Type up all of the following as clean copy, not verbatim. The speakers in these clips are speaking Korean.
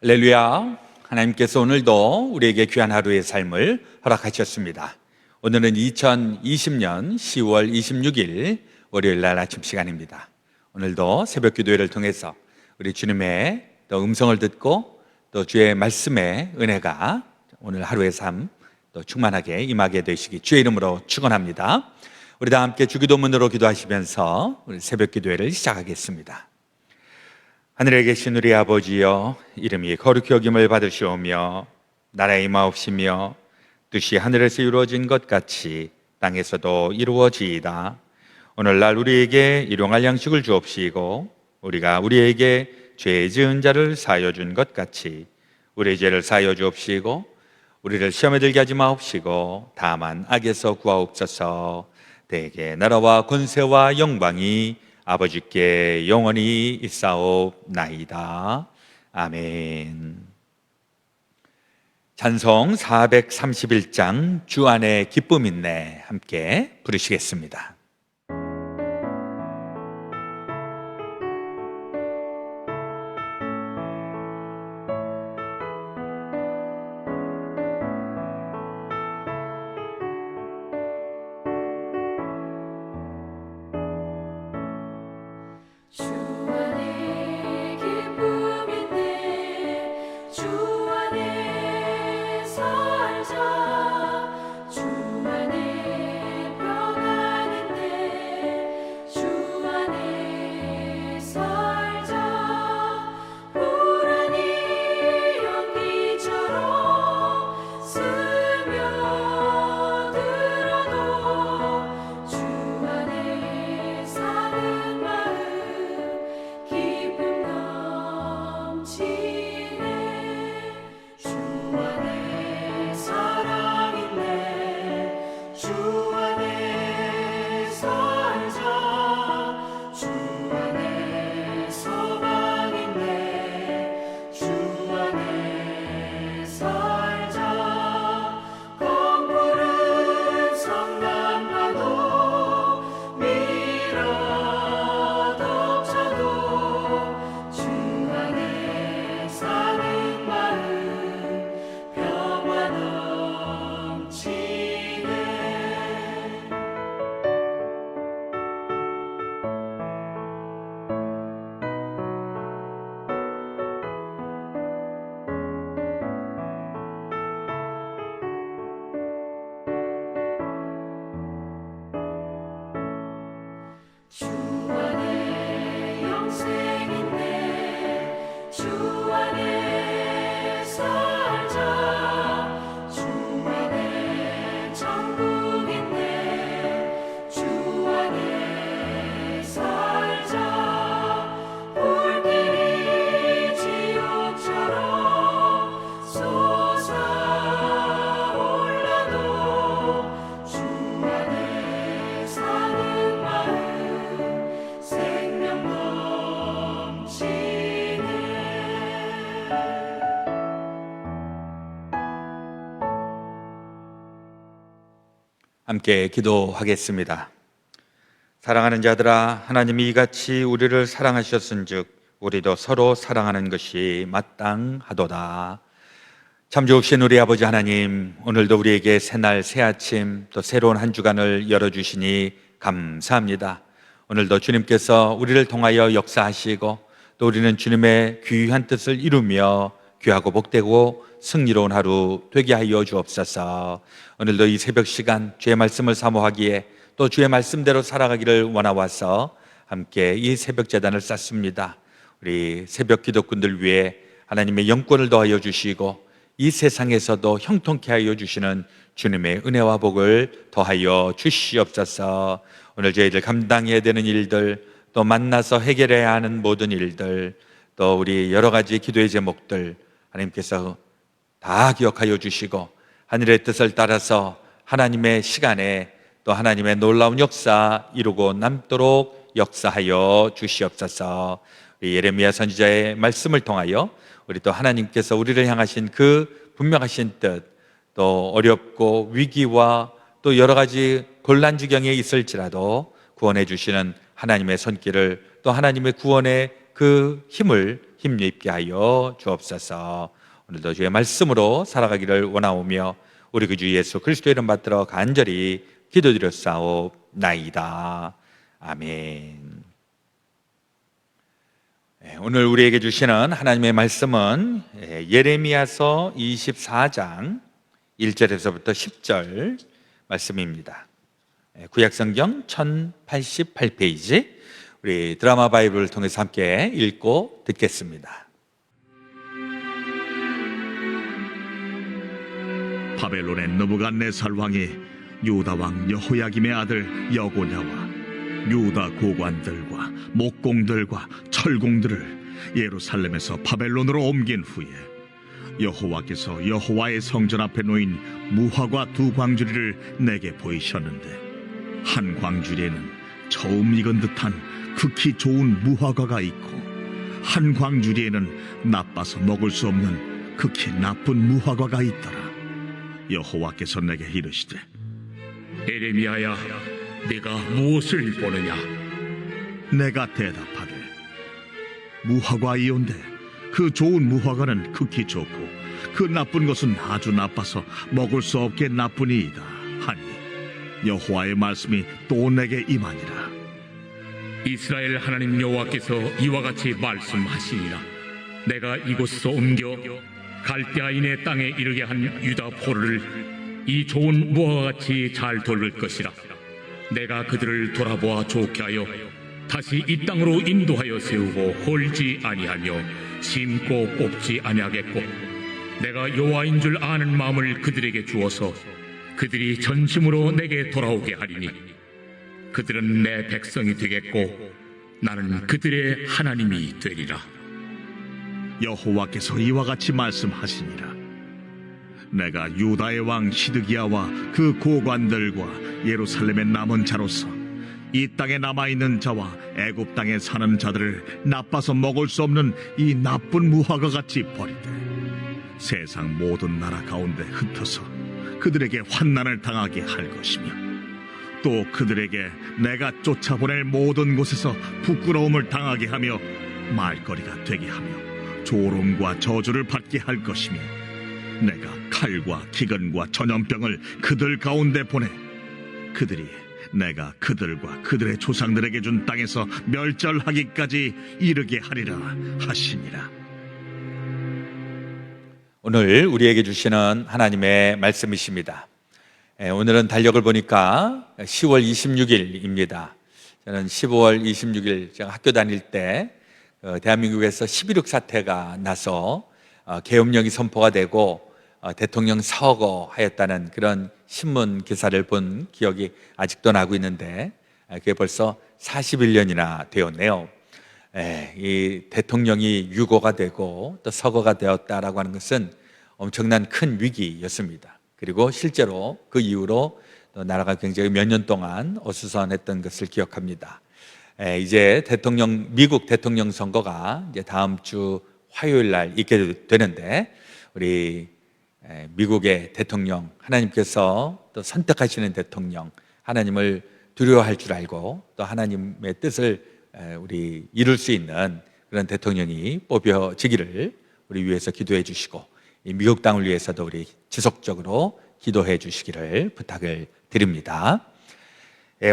할렐루야. 하나님께서 오늘도 우리에게 귀한 하루의 삶을 허락하셨습니다. 오늘은 2020년 10월 26일 월요일 날 아침 시간입니다. 오늘도 새벽 기도회를 통해서 우리 주님의 또 음성을 듣고 또 주의 말씀의 은혜가 오늘 하루의 삶 또 충만하게 임하게 되시기 주의 이름으로 축원합니다. 우리 다 함께 주기도문으로 기도하시면서 우리 새벽 기도회를 시작하겠습니다. 하늘에 계신 우리 아버지여, 이름이 거룩히 여김을 받으시오며 나라의 임하옵시며 뜻이 하늘에서 이루어진 것 같이 땅에서도 이루어지이다. 오늘날 우리에게 일용할 양식을 주옵시고 우리가 우리에게 죄 지은 자를 사하여 준 것 같이 우리의 죄를 사하여 주옵시고 우리를 시험에 들게 하지 마옵시고 다만 악에서 구하옵소서. 대개 나라와 권세와 영광이 아버지께 영원히 있사옵나이다. 아멘. 찬송 431장 주 안에 기쁨 있네 함께 부르시겠습니다. 함께 기도하겠습니다. 사랑하는 자들아, 하나님이 이같이 우리를 사랑하셨은즉 우리도 서로 사랑하는 것이 마땅하도다. 참 좋으신 우리 아버지 하나님, 오늘도 우리에게 새날 새아침 또 새로운 한 주간을 열어주시니 감사합니다. 오늘도 주님께서 우리를 통하여 역사하시고 또 우리는 주님의 귀한 뜻을 이루며 귀하고 복되고 승리로운 하루 되게 하여 주옵소서. 오늘도 이 새벽 시간 주의 말씀을 사모하기에 또 주의 말씀대로 살아가기를 원하와서 함께 이 새벽 제단을 쌓습니다. 우리 새벽 기도꾼들 위해 하나님의 영권을 더하여 주시고 이 세상에서도 형통케 하여 주시는 주님의 은혜와 복을 더하여 주시옵소서. 오늘 저희들 감당해야 되는 일들, 또 만나서 해결해야 하는 모든 일들, 또 우리 여러 가지 기도의 제목들 하나님께서 다 기억하여 주시고 하늘의 뜻을 따라서 하나님의 시간에 또 하나님의 놀라운 역사 이루고 남도록 역사하여 주시옵소서. 예레미야 선지자의 말씀을 통하여 우리 또 하나님께서 우리를 향하신 그 분명하신 뜻, 또 어렵고 위기와 또 여러 가지 곤란 지경에 있을지라도 구원해 주시는 하나님의 손길을 또 하나님의 구원의 그 힘을 힘입게 하여 주옵소서. 오늘도 주의 말씀으로 살아가기를 원하오며 우리 그 주 예수 그리스도 이름 받들어 간절히 기도드렸사옵나이다. 아멘. 오늘 우리에게 주시는 하나님의 말씀은 예레미야서 24장 1절에서부터 10절 말씀입니다. 구약성경 1088페이지, 우리 드라마 바이블을 통해서 함께 읽고 듣겠습니다. 바벨론의 느부갓네살 왕이 유다 왕 여호야김의 아들 여고냐와 유다 고관들과 목공들과 철공들을 예루살렘에서 바벨론으로 옮긴 후에 여호와께서 여호와의 성전 앞에 놓인 무화과 두 광주리를 내게 보이셨는데, 한 광주리에는 처음 익은 듯한 극히 좋은 무화과가 있고 한 광주리에는 나빠서 먹을 수 없는 극히 나쁜 무화과가 있더라. 여호와께서 내게 이르시되, 예레미야야, 네가 무엇을 보느냐? 내가 대답하되, 무화과이온데 그 좋은 무화과는 극히 좋고 그 나쁜 것은 아주 나빠서 먹을 수 없게 나쁘니이다 하니, 여호와의 말씀이 또 내게 임하니라. 이스라엘 하나님 여호와께서 이와 같이 말씀하시니라. 내가 이곳에서 옮겨 갈대아인의 땅에 이르게 한 유다 포로를 이 좋은 무화과같이 잘 돌볼 것이라. 내가 그들을 돌아보아 좋게 하여 다시 이 땅으로 인도하여 세우고 헐지 아니하며 심고 뽑지 아니하겠고, 내가 여호와인 줄 아는 마음을 그들에게 주어서 그들이 전심으로 내게 돌아오게 하리니, 그들은 내 백성이 되겠고 나는 그들의 하나님이 되리라. 여호와께서 이와 같이 말씀하시니라. 내가 유다의 왕 시드기야와 그 고관들과 예루살렘의 남은 자로서 이 땅에 남아있는 자와 애굽 땅에 사는 자들을 나빠서 먹을 수 없는 이 나쁜 무화과같이 버리되 세상 모든 나라 가운데 흩어서 그들에게 환난을 당하게 할 것이며, 또 그들에게 내가 쫓아보낼 모든 곳에서 부끄러움을 당하게 하며 말거리가 되게 하며 조롱과 저주를 받게 할 것이며, 내가 칼과 기근과 전염병을 그들 가운데 보내 그들이 내가 그들과 그들의 조상들에게 준 땅에서 멸절하기까지 이르게 하리라 하시니라. 오늘 우리에게 주시는 하나님의 말씀이십니다. 오늘은 달력을 보니까 10월 26일입니다. 저는 10월 26일 제가 학교 다닐 때 대한민국에서 11.6 사태가 나서 계엄령이 선포가 되고 대통령 서거하였다는 그런 신문 기사를 본 기억이 아직도 나고 있는데, 그게 벌써 41년이나 되었네요. 이 대통령이 유고가 되고 또 서거가 되었다라고 하는 것은 엄청난 큰 위기였습니다. 그리고 실제로 그 이후로 나라가 굉장히 몇 년 동안 어수선했던 것을 기억합니다. 이제 미국 대통령 선거가 이제 다음 주 화요일 날 있게 되는데, 우리 미국의 대통령, 하나님께서 또 선택하시는 대통령, 하나님을 두려워할 줄 알고 또 하나님의 뜻을 우리 이룰 수 있는 그런 대통령이 뽑혀지기를 우리 위해서 기도해 주시고, 이 미국 땅을 위해서도 우리 지속적으로 기도해 주시기를 부탁을 드립니다.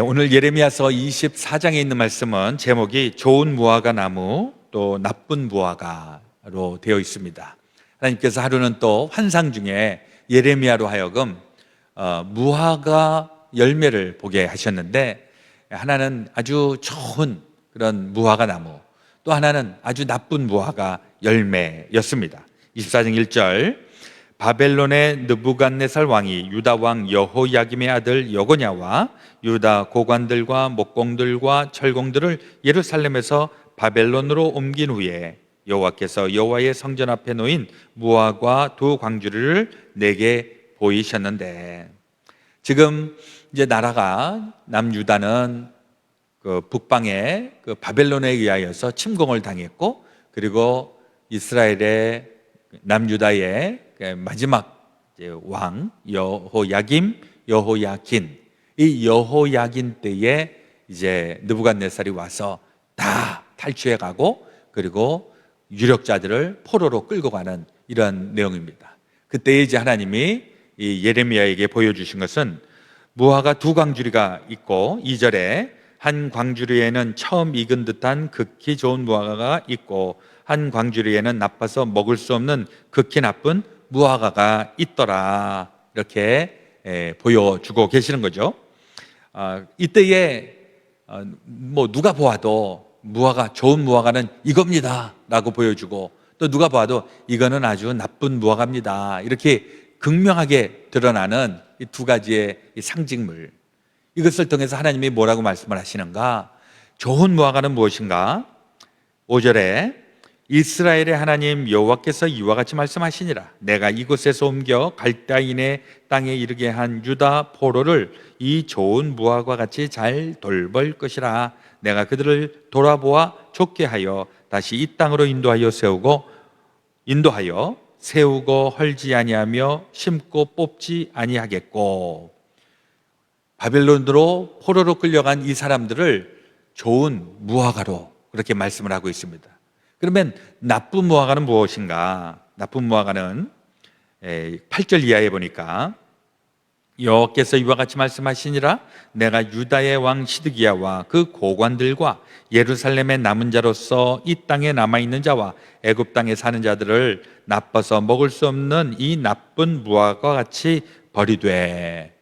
오늘 예레미야서 24장에 있는 말씀은 제목이 좋은 무화과 나무 또 나쁜 무화과로 되어 있습니다. 하나님께서 하루는 또 환상 중에 예레미야로 하여금 무화과 열매를 보게 하셨는데, 하나는 아주 좋은 그런 무화과 나무, 또 하나는 아주 나쁜 무화과 열매였습니다. 24장 1절, 바벨론의 느부갓네살 왕이 유다 왕 여호야김의 아들 여고냐와 유다 고관들과 목공들과 철공들을 예루살렘에서 바벨론으로 옮긴 후에 여호와께서 여호와의 성전 앞에 놓인 무화과 두 광주리를 내게 보이셨는데, 지금 이제 나라가 남유다는 그 북방의 그 바벨론에 의하여서 침공을 당했고, 그리고 이스라엘의 남유다의 마지막 왕 여호야김, 여호야킨, 이 여호야긴 때에 이제 느부갓네살이 와서 다 탈취해 가고, 그리고 유력자들을 포로로 끌고 가는 이런 내용입니다. 그때 이제 하나님이 이 예레미야에게 보여주신 것은 무화과 두 광주리가 있고 2절에 한 광주리에는 처음 익은 듯한 극히 좋은 무화과가 있고 한 광주리에는 나빠서 먹을 수 없는 극히 나쁜 무화과가 있더라, 이렇게 보여주고 계시는 거죠. 이때에 뭐 누가 보아도 좋은 무화과는 이겁니다 라고 보여주고, 또 누가 봐도 이거는 아주 나쁜 무화과입니다, 이렇게 극명하게 드러나는 이 두 가지의 이 상징물, 이것을 통해서 하나님이 뭐라고 말씀을 하시는가? 좋은 무화과는 무엇인가? 5절에 이스라엘의 하나님 여호와께서 이와 같이 말씀하시니라. 내가 이곳에서 옮겨 갈대아인의 땅에 이르게 한 유다 포로를 이 좋은 무화과 같이 잘 돌볼 것이라. 내가 그들을 돌아보아 좋게 하여 다시 이 땅으로 인도하여 세우고 헐지 아니하며 심고 뽑지 아니하겠고. 바벨론으로 포로로 끌려간 이 사람들을 좋은 무화과로 그렇게 말씀을 하고 있습니다. 그러면 나쁜 무화과는 무엇인가? 나쁜 무화과는 8절 이하에 보니까 여호와께서 이와 같이 말씀하시니라. 내가 유다의 왕 시드기야와 그 고관들과 예루살렘의 남은 자로서 이 땅에 남아있는 자와 애굽 땅에 사는 자들을 나빠서 먹을 수 없는 이 나쁜 무화과 같이 버리되.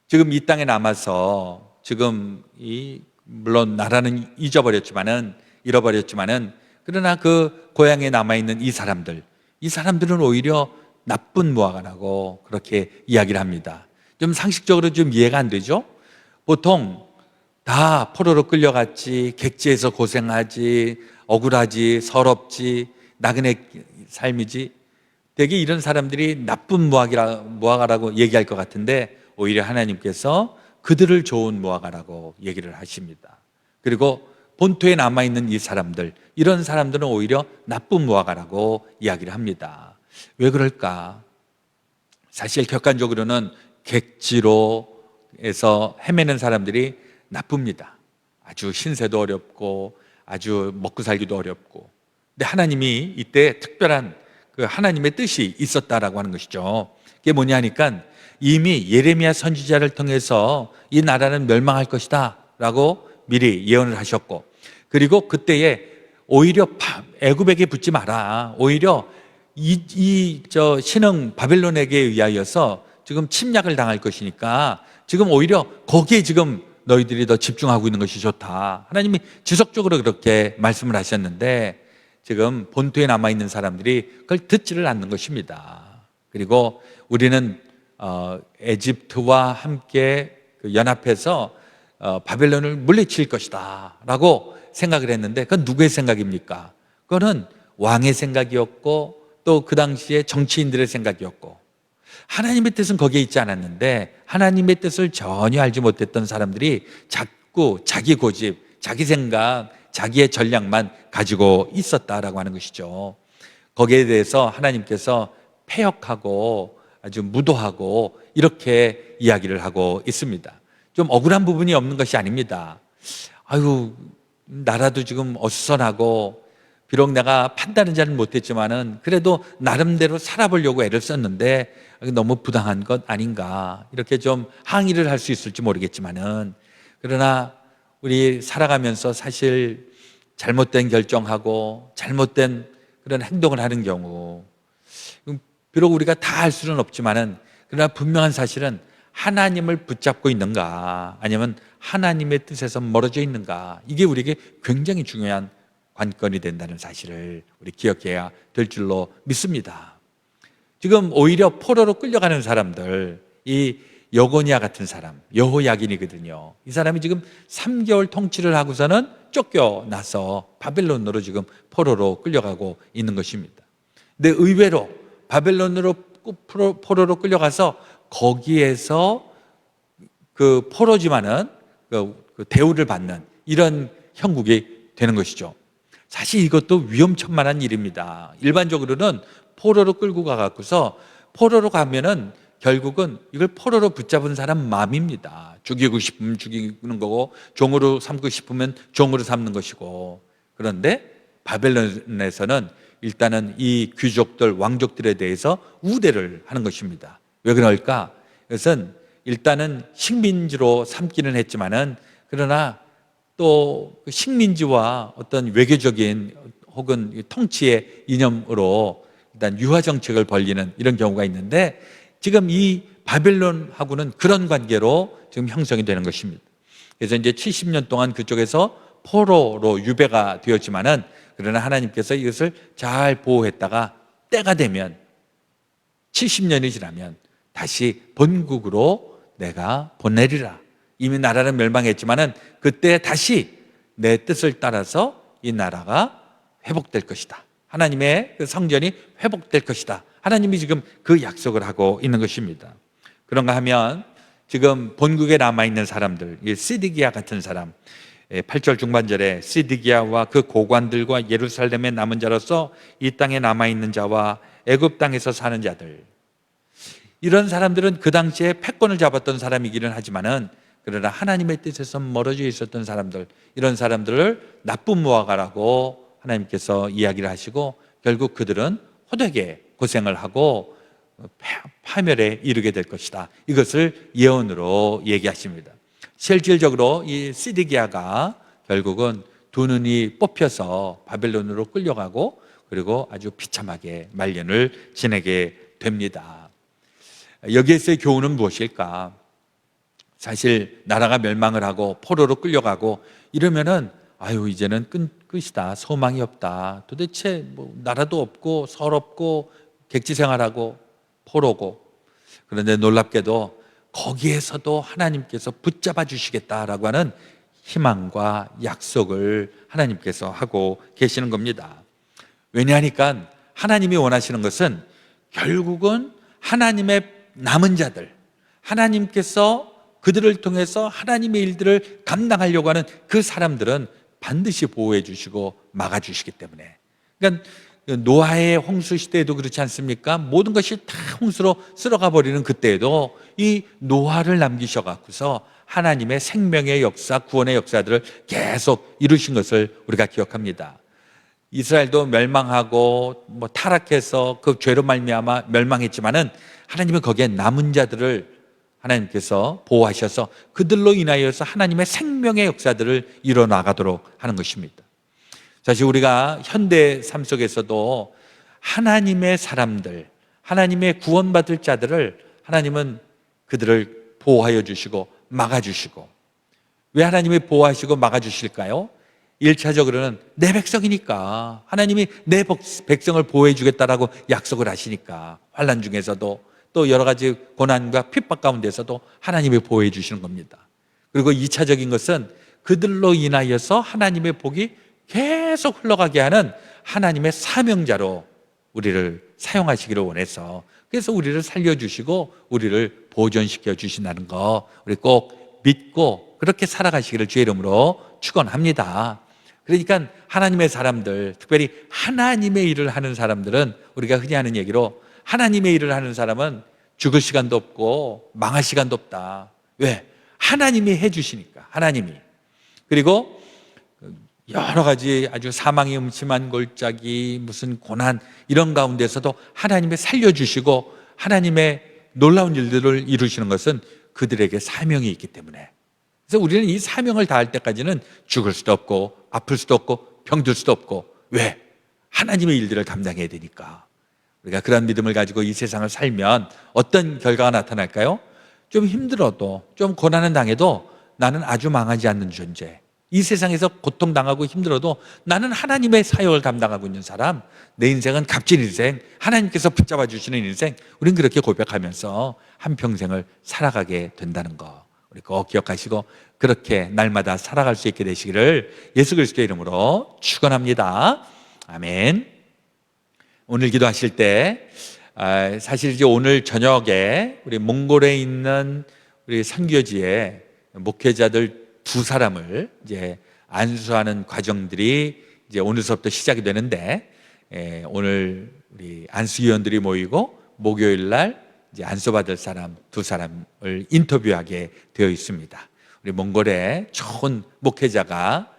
지금 이 땅에 남아서 지금 물론 나라는 잃어버렸지만은 그러나 그 고향에 남아있는 이 사람들은 오히려 나쁜 무화과라고 그렇게 이야기를 합니다. 좀 상식적으로 좀 이해가 안 되죠? 보통 다 포로로 끌려갔지, 객지에서 고생하지, 억울하지, 서럽지, 나그네 삶이지, 되게 이런 사람들이 나쁜 무화과라고 얘기할 것 같은데 오히려 하나님께서 그들을 좋은 무화과라고 얘기를 하십니다. 그리고 본토에 남아있는 이 사람들, 이런 사람들은 오히려 나쁜 무화과라고 이야기를 합니다. 왜 그럴까? 사실 객관적으로는 객지로에서 헤매는 사람들이 나쁩니다. 아주 신세도 어렵고 아주 먹고 살기도 어렵고. 근데 하나님이 이때 특별한 그 하나님의 뜻이 있었다라고 하는 것이죠. 그게 뭐냐 하니까 이미 예레미야 선지자를 통해서 이 나라는 멸망할 것이다 라고 미리 예언을 하셨고, 그리고 그때에 오히려 애굽에게 붙지 마라, 오히려 신흥 바벨론에게 의하여서 지금 침략을 당할 것이니까 지금 오히려 거기에 지금 너희들이 더 집중하고 있는 것이 좋다. 하나님이 지속적으로 그렇게 말씀을 하셨는데 지금 본토에 남아있는 사람들이 그걸 듣지를 않는 것입니다. 그리고 우리는 에집트와 함께 연합해서 바벨론을 물리칠 것이다 라고 생각을 했는데 그건 누구의 생각입니까? 그거는 왕의 생각이었고 또 그 당시에 정치인들의 생각이었고, 하나님의 뜻은 거기에 있지 않았는데 하나님의 뜻을 전혀 알지 못했던 사람들이 자꾸 자기 고집, 자기 생각, 자기의 전략만 가지고 있었다라고 하는 것이죠. 거기에 대해서 하나님께서 패역하고 아주 무도하고 이렇게 이야기를 하고 있습니다. 좀 억울한 부분이 없는 것이 아닙니다. 아유, 나라도 지금 어수선하고 비록 내가 판단은 잘 못했지만은 그래도 나름대로 살아보려고 애를 썼는데 너무 부당한 것 아닌가, 이렇게 좀 항의를 할 수 있을지 모르겠지만은, 그러나 우리 살아가면서 사실 잘못된 결정하고 잘못된 그런 행동을 하는 경우, 비록 우리가 다 할 수는 없지만은 그러나 분명한 사실은 하나님을 붙잡고 있는가 아니면 하나님의 뜻에서 멀어져 있는가, 이게 우리에게 굉장히 중요한 관건이 된다는 사실을 우리 기억해야 될 줄로 믿습니다. 지금 오히려 포로로 끌려가는 사람들, 이 여고니아 같은 사람, 여호야긴이거든요. 이 사람이 지금 3개월 통치를 하고서는 쫓겨나서 바벨론으로 지금 포로로 끌려가고 있는 것입니다. 근데 의외로 바벨론으로 포로로 끌려가서 거기에서 그 포로지만은 그 대우를 받는 이런 형국이 되는 것이죠. 사실 이것도 위험천만한 일입니다. 일반적으로는 포로로 끌고 가갖고서 포로로 가면은 결국은 이걸 포로로 붙잡은 사람 마음입니다. 죽이고 싶으면 죽이는 거고 종으로 삼고 싶으면 종으로 삼는 것이고. 그런데 바벨론에서는 일단은 이 귀족들, 왕족들에 대해서 우대를 하는 것입니다. 왜 그럴까? 그것은 일단은 식민지로 삼기는 했지만은, 그러나 또 식민지와 어떤 외교적인 혹은 통치의 이념으로 일단 유화 정책을 벌이는 이런 경우가 있는데, 지금 이 바벨론하고는 그런 관계로 지금 형성이 되는 것입니다. 그래서 이제 70년 동안 그쪽에서 포로로 유배가 되었지만은, 그러나 하나님께서 이것을 잘 보호했다가 때가 되면 70년이 지나면 다시 본국으로 내가 보내리라. 이미 나라는 멸망했지만은 그때 다시 내 뜻을 따라서 이 나라가 회복될 것이다. 하나님의 그 성전이 회복될 것이다. 하나님이 지금 그 약속을 하고 있는 것입니다. 그런가 하면 지금 본국에 남아있는 사람들, 이 시드기야 같은 사람, 8절 중반절에 시드기야와 그 고관들과 예루살렘의 남은 자로서 이 땅에 남아있는 자와 애굽 땅에서 사는 자들, 이런 사람들은 그 당시에 패권을 잡았던 사람이기는 하지만은, 그러나 하나님의 뜻에서 멀어져 있었던 사람들, 이런 사람들을 나쁜 무화과라고 하나님께서 이야기를 하시고, 결국 그들은 호되게 고생을 하고 파멸에 이르게 될 것이다. 이것을 예언으로 얘기하십니다. 실질적으로 이 시드기야가 결국은 두 눈이 뽑혀서 바벨론으로 끌려가고, 그리고 아주 비참하게 말년을 지내게 됩니다. 여기에서의 교훈은 무엇일까? 사실 나라가 멸망을 하고 포로로 끌려가고 이러면은 이제는 끝이다, 소망이 없다, 도대체 뭐 나라도 없고 서럽고 객지생활하고 포로고. 그런데 놀랍게도 거기에서도 하나님께서 붙잡아 주시겠다라고 하는 희망과 약속을 하나님께서 하고 계시는 겁니다. 왜냐하니까 하나님이 원하시는 것은 결국은 하나님의 남은 자들, 하나님께서 그들을 통해서 하나님의 일들을 감당하려고 하는 그 사람들은 반드시 보호해 주시고 막아 주시기 때문에. 그러니까 노아의 홍수 시대에도 그렇지 않습니까? 모든 것이 다 홍수로 쓸어가 버리는 그때에도 이 노아를 남기셔 갖고서 하나님의 생명의 역사, 구원의 역사들을 계속 이루신 것을 우리가 기억합니다. 이스라엘도 멸망하고 타락해서 그 죄로 말미암아 멸망했지만은, 하나님은 거기에 남은 자들을 하나님께서 보호하셔서 그들로 인하여서 하나님의 생명의 역사들을 이뤄나가도록 하는 것입니다. 사실 우리가 현대 삶 속에서도 하나님의 사람들, 하나님의 구원받을 자들을 하나님은 그들을 보호하여 주시고 막아주시고. 왜 하나님이 보호하시고 막아주실까요? 1차적으로는 내 백성이니까, 하나님이 내 백성을 보호해 주겠다라고 약속을 하시니까, 환난 중에서도 또 여러 가지 고난과 핍박 가운데서도 하나님이 보호해 주시는 겁니다. 그리고 2차적인 것은 그들로 인하여서 하나님의 복이 계속 흘러가게 하는 하나님의 사명자로 우리를 사용하시기를 원해서, 그래서 우리를 살려주시고 우리를 보존시켜 주신다는 거 우리 꼭 믿고 그렇게 살아가시기를 주의 이름으로 축원합니다. 그러니까 하나님의 사람들, 특별히 하나님의 일을 하는 사람들은, 우리가 흔히 하는 얘기로 하나님의 일을 하는 사람은 죽을 시간도 없고 망할 시간도 없다. 왜? 하나님이 해주시니까. 하나님이. 그리고 여러 가지 아주 사망의 음침한 골짜기, 무슨 고난, 이런 가운데서도 하나님이 살려주시고 하나님의 놀라운 일들을 이루시는 것은 그들에게 사명이 있기 때문에. 그래서 우리는 이 사명을 다할 때까지는 죽을 수도 없고 아플 수도 없고 병들 수도 없고. 왜? 하나님의 일들을 감당해야 되니까. 우리가 그런 믿음을 가지고 이 세상을 살면 어떤 결과가 나타날까요? 좀 힘들어도, 좀 고난을 당해도 나는 아주 망하지 않는 존재, 이 세상에서 고통당하고 힘들어도 나는 하나님의 사역을 감당하고 있는 사람, 내 인생은 값진 인생, 하나님께서 붙잡아 주시는 인생, 우린 그렇게 고백하면서 한평생을 살아가게 된다는 거 우리 꼭 기억하시고, 그렇게 날마다 살아갈 수 있게 되시기를 예수 그리스도의 이름으로 축원합니다. 아멘. 오늘 기도하실 때 사실 이제 오늘 저녁에 우리 몽골에 있는 우리 선교지에 목회자들 2사람을 이제 안수하는 과정들이 이제 오늘서부터 시작이 되는데, 오늘 우리 안수위원들이 모이고 목요일 날 이제 안수받을 사람 2사람을 인터뷰하게 되어 있습니다. 우리 몽골의 좋은 목회자가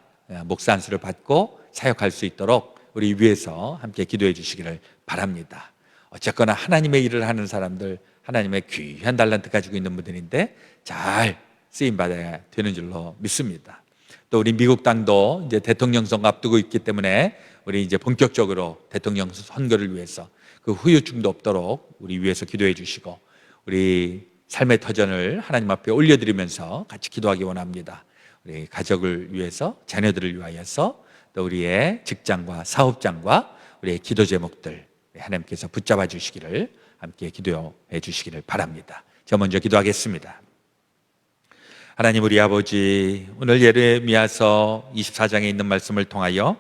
목사 안수를 받고 사역할 수 있도록 우리 위에서 함께 기도해 주시기를 바랍니다. 어쨌거나 하나님의 일을 하는 사람들, 하나님의 귀한 달란트 가지고 있는 분들인데 잘 쓰임 받아야 되는 줄로 믿습니다. 또 우리 미국 땅도 이제 대통령 선거 앞두고 있기 때문에 우리 이제 본격적으로 대통령 선거를 위해서 그 후유증도 없도록 우리 위해서 기도해 주시고, 우리 삶의 터전을 하나님 앞에 올려드리면서 같이 기도하기 원합니다. 우리 가족을 위해서, 자녀들을 위하여서, 또 우리의 직장과 사업장과 우리의 기도 제목들 하나님께서 붙잡아 주시기를, 함께 기도해 주시기를 바랍니다. 저 먼저 기도하겠습니다. 하나님 우리 아버지, 오늘 예레미야서 24장에 있는 말씀을 통하여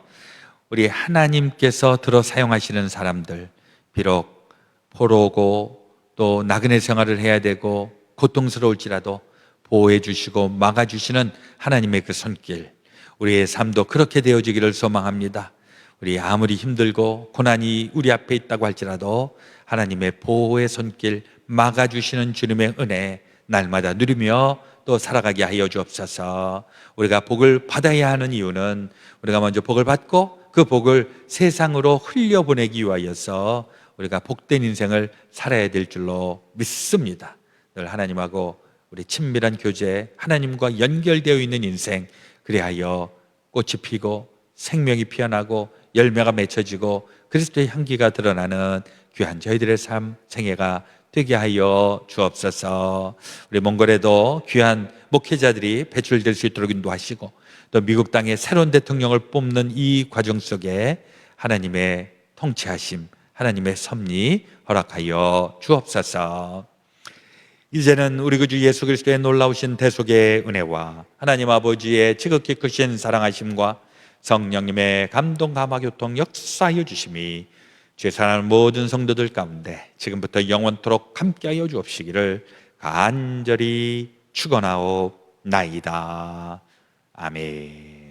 우리 하나님께서 들어 사용하시는 사람들, 비록 포로고 또 나그네 생활을 해야 되고 고통스러울지라도 보호해 주시고 막아 주시는 하나님의 그 손길, 우리의 삶도 그렇게 되어지기를 소망합니다. 우리 아무리 힘들고 고난이 우리 앞에 있다고 할지라도 하나님의 보호의 손길, 막아 주시는 주님의 은혜 날마다 누리며 또 살아가게 하여 주옵소서. 우리가 복을 받아야 하는 이유는 우리가 먼저 복을 받고 그 복을 세상으로 흘려보내기 위하여서 우리가 복된 인생을 살아야 될 줄로 믿습니다. 늘 하나님하고 우리 친밀한 교제, 하나님과 연결되어 있는 인생, 그리하여 꽃이 피고 생명이 피어나고 열매가 맺혀지고 그리스도의 향기가 드러나는 귀한 저희들의 삶, 생애가 되게 하여 주옵소서. 우리 몽골에도 귀한 목회자들이 배출될 수 있도록 인도하시고, 또 미국 땅에 새로운 대통령을 뽑는 이 과정 속에 하나님의 통치하심, 하나님의 섭리 허락하여 주옵소서. 이제는 우리 구주 예수 그리스도의 놀라우신 대속의 은혜와 하나님 아버지의 지극히 크신 사랑하심과 성령님의 감동 감화 교통 역사하여 주심이 죄사하는 모든 성도들 가운데 지금부터 영원토록 함께하여 주옵시기를 간절히 축원하옵나이다. 아멘.